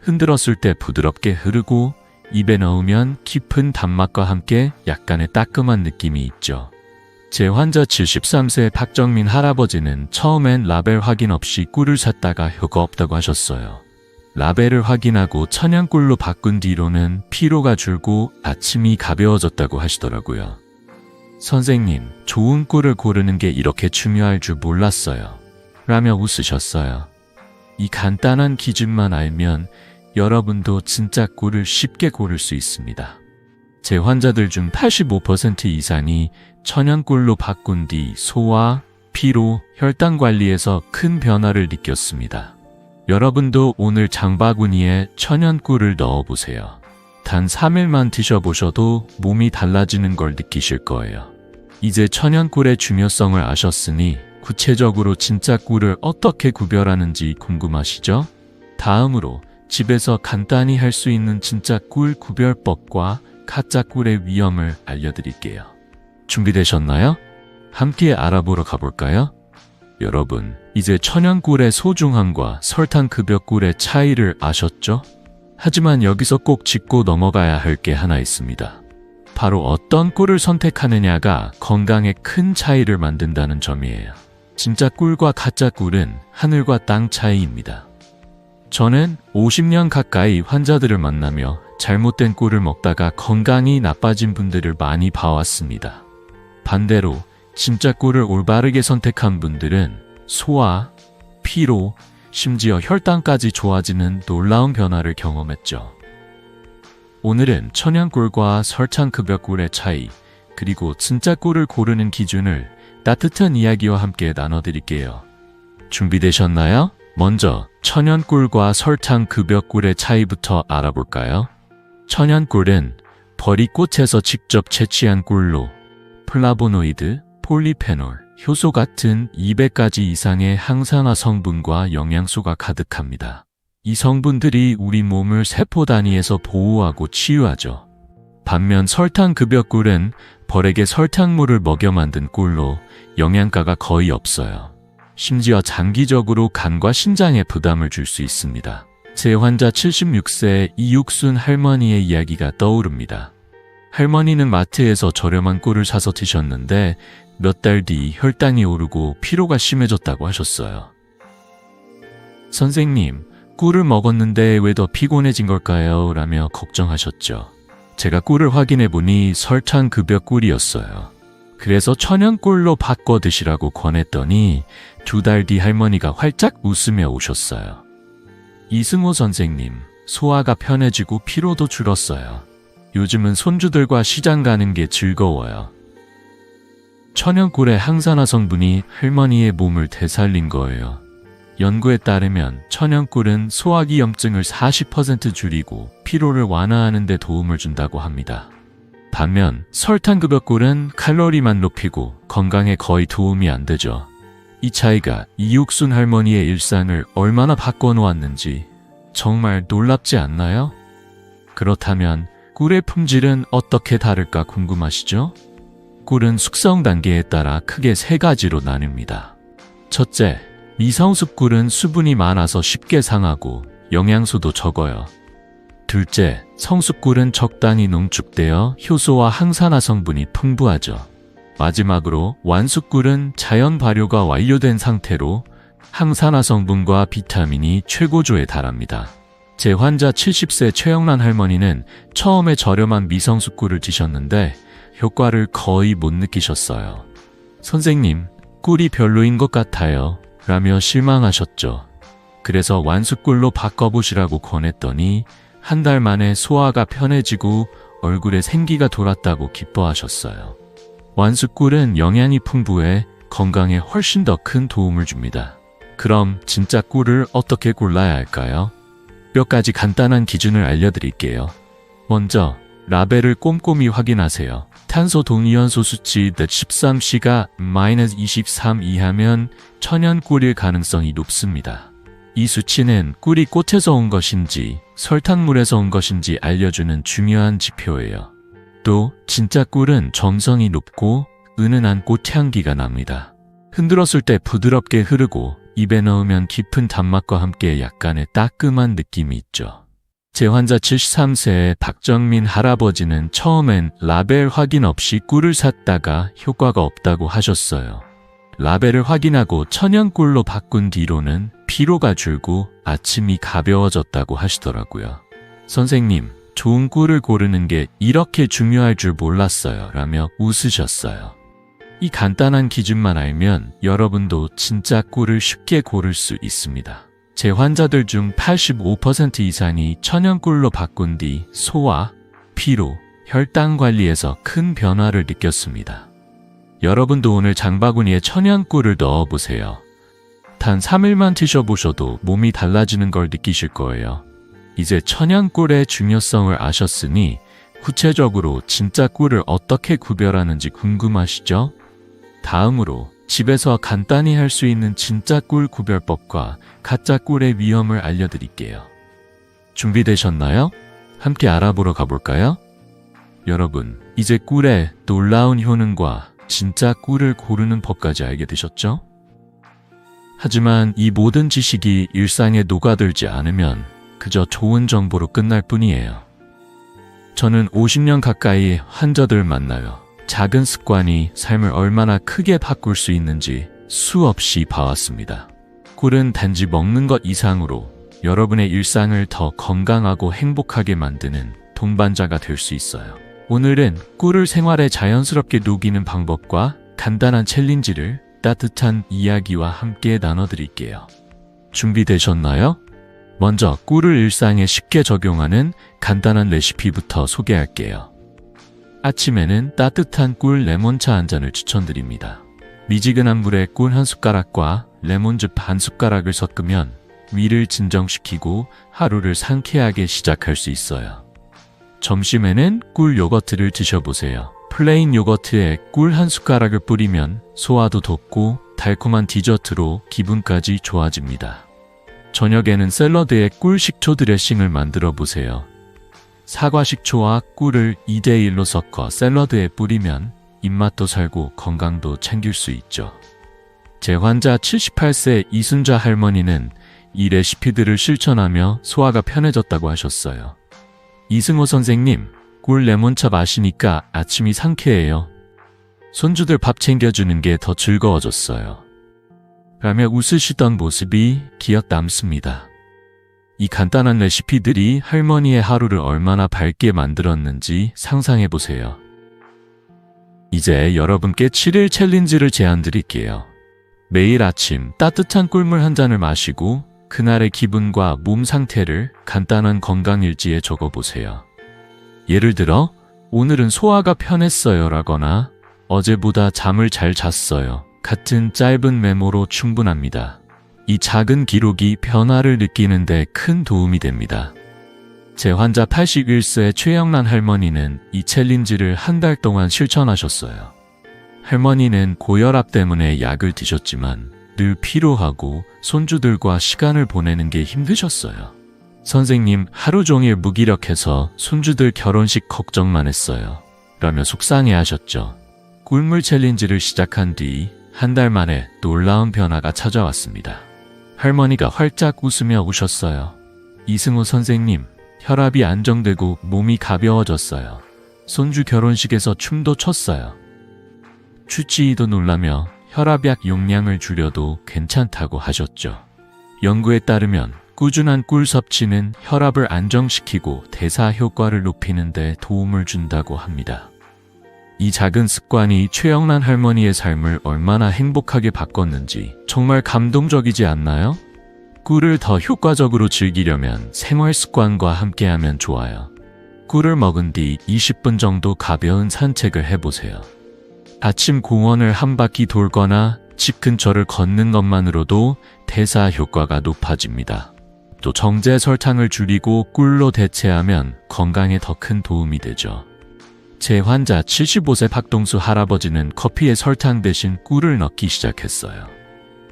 흔들었을 때 부드럽게 흐르고 입에 넣으면 깊은 단맛과 함께 약간의 따끔한 느낌이 있죠. 제 환자 73세 박정민 할아버지는 처음엔 라벨 확인 없이 꿀을 샀다가 효과 없다고 하셨어요. 라벨을 확인하고 천연꿀로 바꾼 뒤로는 피로가 줄고 아침이 가벼워졌다고 하시더라고요. 선생님, 좋은 꿀을 고르는 게 이렇게 중요할 줄 몰랐어요. 라며 웃으셨어요. 이 간단한 기준만 알면 여러분도 진짜 꿀을 쉽게 고를 수 있습니다. 제 환자들 중 85% 이상이 천연꿀로 바꾼 뒤 소화, 피로, 혈당 관리에서 큰 변화를 느꼈습니다. 여러분도 오늘 장바구니에 천연꿀을 넣어보세요. 단 3일만 드셔보셔도 몸이 달라지는 걸 느끼실 거예요. 이제 천연꿀의 중요성을 아셨으니 구체적으로 진짜 꿀을 어떻게 구별하는지 궁금하시죠? 다음으로 집에서 간단히 할 수 있는 진짜 꿀 구별법과 가짜 꿀의 위험을 알려드릴게요. 준비되셨나요? 함께 알아보러 가볼까요? 여러분, 이제 천연꿀의 소중함과 설탕급여꿀의 차이를 아셨죠? 하지만 여기서 꼭 짚고 넘어가야 할 게 하나 있습니다. 바로 어떤 꿀을 선택하느냐가 건강에 큰 차이를 만든다는 점이에요. 진짜 꿀과 가짜 꿀은 하늘과 땅 차이입니다. 저는 50년 가까이 환자들을 만나며 잘못된 꿀을 먹다가 건강이 나빠진 분들을 많이 봐왔습니다. 반대로 진짜 꿀을 올바르게 선택한 분들은 소화, 피로, 심지어 혈당까지 좋아지는 놀라운 변화를 경험했죠. 오늘은 천연꿀과 설탕급여꿀의 차이, 그리고 진짜 꿀을 고르는 기준을 따뜻한 이야기와 함께 나눠드릴게요. 준비되셨나요? 먼저 천연꿀과 설탕급여꿀의 차이부터 알아볼까요? 천연꿀은 버리꽃에서 직접 채취한 꿀로 플라보노이드, 폴리페놀, 효소 같은 200가지 이상의 항산화 성분과 영양소가 가득합니다. 이 성분들이 우리 몸을 세포 단위에서 보호하고 치유하죠. 반면 설탕급여꿀은 벌에게 설탕물을 먹여 만든 꿀로 영양가가 거의 없어요. 심지어 장기적으로 간과 신장에 부담을 줄 수 있습니다. 제 환자 76세 이육순 할머니의 이야기가 떠오릅니다. 할머니는 마트에서 저렴한 꿀을 사서 드셨는데 몇 달 뒤 혈당이 오르고 피로가 심해졌다고 하셨어요. 선생님, 꿀을 먹었는데 왜 더 피곤해진 걸까요? 라며 걱정하셨죠. 제가 꿀을 확인해보니 설탕급여꿀이었어요. 그래서 천연꿀로 바꿔 드시라고 권했더니 2달 뒤 할머니가 활짝 웃으며 오셨어요. 이승호 선생님, 소화가 편해지고 피로도 줄었어요. 요즘은 손주들과 시장 가는 게 즐거워요. 천연꿀의 항산화 성분이 할머니의 몸을 되살린 거예요. 연구에 따르면 천연꿀은 소화기염증을 40% 줄이고 피로를 완화하는 데 도움을 준다고 합니다. 반면 설탕급여꿀은 칼로리만 높이고 건강에 거의 도움이 안 되죠. 이 차이가 이육순 할머니의 일상을 얼마나 바꿔놓았는지 정말 놀랍지 않나요? 그렇다면 꿀의 품질은 어떻게 다를까 궁금하시죠? 꿀은 숙성 단계에 따라 크게 3가지로 나뉩니다. 첫째, 미성숙 꿀은 수분이 많아서 쉽게 상하고 영양소도 적어요. 둘째, 성숙 꿀은 적당히 농축되어 효소와 항산화 성분이 풍부하죠. 마지막으로 완숙 꿀은 자연 발효가 완료된 상태로 항산화 성분과 비타민이 최고조에 달합니다. 제 환자 70세 최영란 할머니는 처음에 저렴한 미성숙 꿀을 드셨는데 효과를 거의 못 느끼셨어요. 선생님, 꿀이 별로인 것 같아요. 라며 실망하셨죠. 그래서 완숙꿀로 바꿔보시라고 권했더니 한 달 만에 소화가 편해지고 얼굴에 생기가 돌았다고 기뻐하셨어요. 완숙꿀은 영양이 풍부해 건강에 훨씬 더 큰 도움을 줍니다. 그럼 진짜 꿀을 어떻게 골라야 할까요? 몇 가지 간단한 기준을 알려드릴게요. 먼저 라벨을 꼼꼼히 확인하세요. 탄소 동위원소 수치 13C가 -23 이하면 천연 꿀일 가능성이 높습니다. 이 수치는 꿀이 꽃에서 온 것인지 설탕물에서 온 것인지 알려주는 중요한 지표예요. 또 진짜 꿀은 점성이 높고 은은한 꽃향기가 납니다. 흔들었을 때 부드럽게 흐르고 입에 넣으면 깊은 단맛과 함께 약간의 따끔한 느낌이 있죠. 제 환자 73세의 박정민 할아버지는 처음엔 라벨 확인 없이 꿀을 샀다가 효과가 없다고 하셨어요. 라벨을 확인하고 천연꿀로 바꾼 뒤로는 피로가 줄고 아침이 가벼워졌다고 하시더라고요. 선생님, 좋은 꿀을 고르는 게 이렇게 중요할 줄 몰랐어요. 라며 웃으셨어요. 이 간단한 기준만 알면 여러분도 진짜 꿀을 쉽게 고를 수 있습니다. 제 환자들 중 85% 이상이 천연꿀로 바꾼 뒤 소화, 피로, 혈당 관리에서 큰 변화를 느꼈습니다. 여러분도 오늘 장바구니에 천연꿀을 넣어보세요. 단 3일만 드셔보셔도 몸이 달라지는 걸 느끼실 거예요. 이제 천연꿀의 중요성을 아셨으니 구체적으로 진짜 꿀을 어떻게 구별하는지 궁금하시죠? 다음으로 집에서 간단히 할 수 있는 진짜 꿀 구별법과 가짜 꿀의 위험을 알려드릴게요. 준비되셨나요? 함께 알아보러 가볼까요? 여러분, 이제 꿀의 놀라운 효능과 진짜 꿀을 고르는 법까지 알게 되셨죠? 하지만 이 모든 지식이 일상에 녹아들지 않으면 그저 좋은 정보로 끝날 뿐이에요. 저는 50년 가까이 환자들 만나요. 작은 습관이 삶을 얼마나 크게 바꿀 수 있는지 수없이 봐왔습니다. 꿀은 단지 먹는 것 이상으로 여러분의 일상을 더 건강하고 행복하게 만드는 동반자가 될 수 있어요. 오늘은 꿀을 생활에 자연스럽게 녹이는 방법과 간단한 챌린지를 따뜻한 이야기와 함께 나눠드릴게요. 준비되셨나요? 먼저 꿀을 일상에 쉽게 적용하는 간단한 레시피부터 소개할게요. 아침에는 따뜻한 꿀 레몬차 한 잔을 추천드립니다. 미지근한 물에 꿀 한 숟가락과 레몬즙 반 숟가락을 섞으면 위를 진정시키고 하루를 상쾌하게 시작할 수 있어요. 점심에는 꿀 요거트를 드셔보세요. 플레인 요거트에 꿀 한 숟가락을 뿌리면 소화도 돕고 달콤한 디저트로 기분까지 좋아집니다. 저녁에는 샐러드에 꿀 식초 드레싱을 만들어 보세요. 사과 식초와 꿀을 2대1로 섞어 샐러드에 뿌리면 입맛도 살고 건강도 챙길 수 있죠. 제 환자 78세 이순자 할머니는 이 레시피들을 실천하며 소화가 편해졌다고 하셨어요. 이승호 선생님, 꿀 레몬차 마시니까 아침이 상쾌해요. 손주들 밥 챙겨주는 게 더 즐거워졌어요. 라며 웃으시던 모습이 기억 남습니다. 이 간단한 레시피들이 할머니의 하루를 얼마나 밝게 만들었는지 상상해보세요. 이제 여러분께 7일 챌린지를 제안 드릴게요. 매일 아침 따뜻한 꿀물 한 잔을 마시고 그날의 기분과 몸 상태를 간단한 건강일지에 적어보세요. 예를 들어, 오늘은 소화가 편했어요 라거나 어제보다 잠을 잘 잤어요 같은 짧은 메모로 충분합니다. 이 작은 기록이 변화를 느끼는데 큰 도움이 됩니다. 제 환자 81세 최영란 할머니는 이 챌린지를 한 달 동안 실천하셨어요. 할머니는 고혈압 때문에 약을 드셨지만 늘 피로하고 손주들과 시간을 보내는 게 힘드셨어요. 선생님, 하루 종일 무기력해서 손주들 결혼식 걱정만 했어요. 라며 속상해하셨죠. 꿀물 챌린지를 시작한 뒤 한 달 만에 놀라운 변화가 찾아왔습니다. 할머니가 활짝 웃으며 오셨어요. 이승호 선생님, 혈압이 안정되고 몸이 가벼워졌어요. 손주 결혼식에서 춤도 췄어요. 주치의도 놀라며 혈압약 용량을 줄여도 괜찮다고 하셨죠. 연구에 따르면 꾸준한 꿀 섭취는 혈압을 안정시키고 대사 효과를 높이는 데 도움을 준다고 합니다. 이 작은 습관이 최영란 할머니의 삶을 얼마나 행복하게 바꿨는지 정말 감동적이지 않나요? 꿀을 더 효과적으로 즐기려면 생활 습관과 함께하면 좋아요. 꿀을 먹은 뒤 20분 정도 가벼운 산책을 해보세요. 아침 공원을 한 바퀴 돌거나 집 근처를 걷는 것만으로도 대사 효과가 높아집니다. 또 정제 설탕을 줄이고 꿀로 대체하면 건강에 더 큰 도움이 되죠. 제 환자 75세 박동수 할아버지는 커피에 설탕 대신 꿀을 넣기 시작했어요.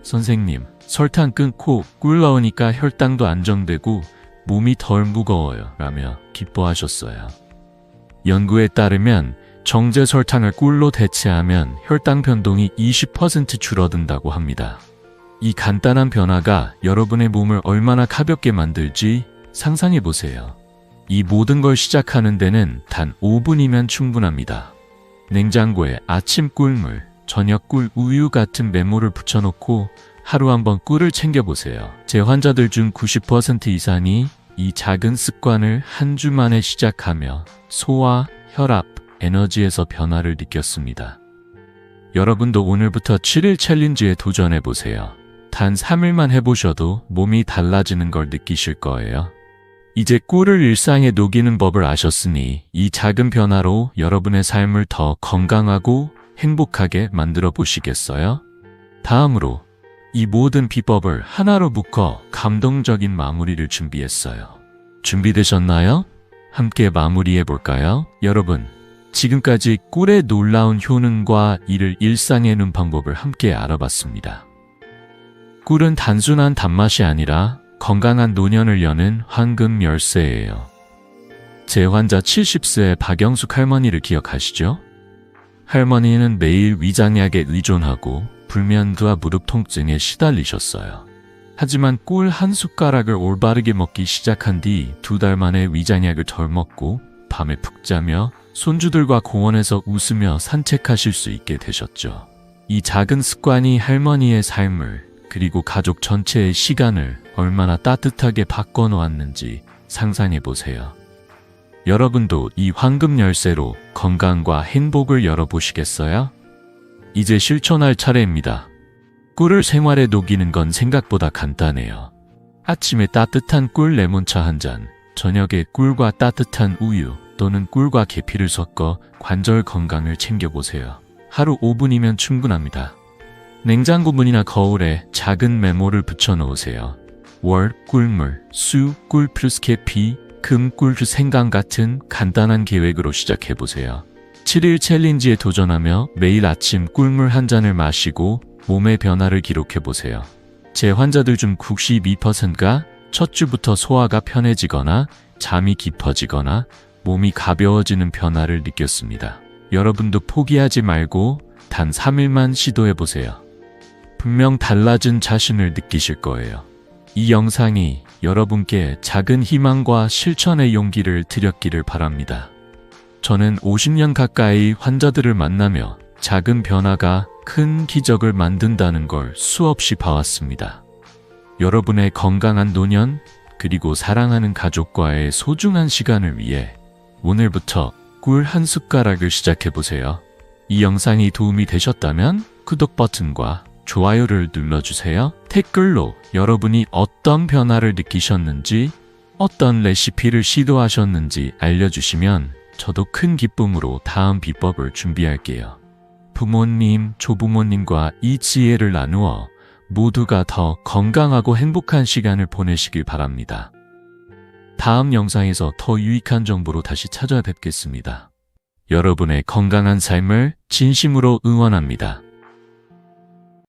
선생님, 설탕 끊고 꿀 넣으니까 혈당도 안정되고 몸이 덜 무거워요 라며 기뻐하셨어요. 연구에 따르면 정제 설탕을 꿀로 대체하면 혈당 변동이 20% 줄어든다고 합니다. 이 간단한 변화가 여러분의 몸을 얼마나 가볍게 만들지 상상해보세요. 이 모든 걸 시작하는 데는 단 5분이면 충분합니다. 냉장고에 아침 꿀물, 저녁 꿀 우유 같은 메모를 붙여놓고 하루 한번 꿀을 챙겨보세요. 제 환자들 중 90% 이상이 이 작은 습관을 한 주 만에 시작하며 소화, 혈압, 에너지에서 변화를 느꼈습니다. 여러분도 오늘부터 7일 챌린지에 도전해보세요. 단 3일만 해보셔도 몸이 달라지는 걸 느끼실 거예요. 이제 꿀을 일상에 녹이는 법을 아셨으니 이 작은 변화로 여러분의 삶을 더 건강하고 행복하게 만들어 보시겠어요? 다음으로 이 모든 비법을 하나로 묶어 감동적인 마무리를 준비했어요. 준비되셨나요? 함께 마무리해 볼까요? 여러분, 지금까지 꿀의 놀라운 효능과 이를 일상에 넣는 방법을 함께 알아봤습니다. 꿀은 단순한 단맛이 아니라 건강한 노년을 여는 황금 열쇠예요. 제 환자 70세 박영숙 할머니를 기억하시죠? 할머니는 매일 위장약에 의존하고 불면도와 무릎 통증에 시달리셨어요. 하지만 꿀 한 숟가락을 올바르게 먹기 시작한 뒤 2달 만에 위장약을 덜 먹고 밤에 푹 자며 손주들과 공원에서 웃으며 산책하실 수 있게 되셨죠. 이 작은 습관이 할머니의 삶을 그리고 가족 전체의 시간을 얼마나 따뜻하게 바꿔놓았는지 상상해 보세요. 여러분도 이 황금 열쇠로 건강과 행복을 열어보시겠어요? 이제 실천할 차례입니다. 꿀을 생활에 녹이는 건 생각보다 간단해요. 아침에 따뜻한 꿀 레몬차 한 잔, 저녁에 꿀과 따뜻한 우유 또는 꿀과 계피를 섞어 관절 건강을 챙겨보세요. 하루 5분이면 충분합니다. 냉장고 문이나 거울에 작은 메모를 붙여놓으세요. 월, 꿀물, 수, 꿀 플러스 계피, 금, 꿀 플러스 생강 같은 간단한 계획으로 시작해보세요. 7일 챌린지에 도전하며 매일 아침 꿀물 한 잔을 마시고 몸의 변화를 기록해보세요. 제 환자들 중 92%가 첫 주부터 소화가 편해지거나 잠이 깊어지거나 몸이 가벼워지는 변화를 느꼈습니다. 여러분도 포기하지 말고 단 3일만 시도해보세요. 분명 달라진 자신을 느끼실 거예요. 이 영상이 여러분께 작은 희망과 실천의 용기를 드렸기를 바랍니다. 저는 50년 가까이 환자들을 만나며 작은 변화가 큰 기적을 만든다는 걸 수없이 봐왔습니다. 여러분의 건강한 노년, 그리고 사랑하는 가족과의 소중한 시간을 위해 오늘부터 꿀 한 숟가락을 시작해보세요. 이 영상이 도움이 되셨다면 구독 버튼과 좋아요를 눌러주세요. 댓글로 여러분이 어떤 변화를 느끼셨는지, 어떤 레시피를 시도하셨는지 알려주시면 저도 큰 기쁨으로 다음 비법을 준비할게요. 부모님, 조부모님과 이 지혜를 나누어 모두가 더 건강하고 행복한 시간을 보내시길 바랍니다. 다음 영상에서 더 유익한 정보로 다시 찾아뵙겠습니다. 여러분의 건강한 삶을 진심으로 응원합니다.